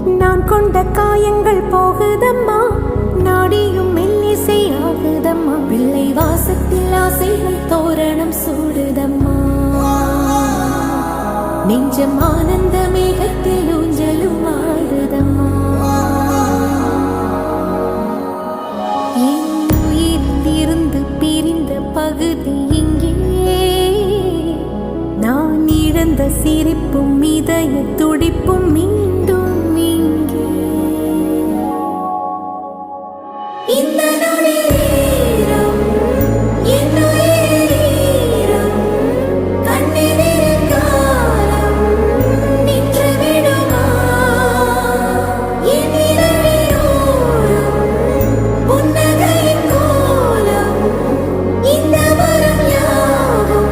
நான் கொண்ட காயங்கள் போகுதம்மா, நாடியும் மெல்லிசை ஆகுதம்மா. பிள்ளை வாசத்தில் ஆசைகள் தோரணம் சூடுதம்மா. நெஞ்சம் ஆனந்த மேகத்தில் ஊஞ்சலும் ஆடுதம்மா. என் உயிரிலிருந்து பிரிந்த பகுதி இங்கே, நான் இழந்த சிரிப்பும் இதய துடிப்பும்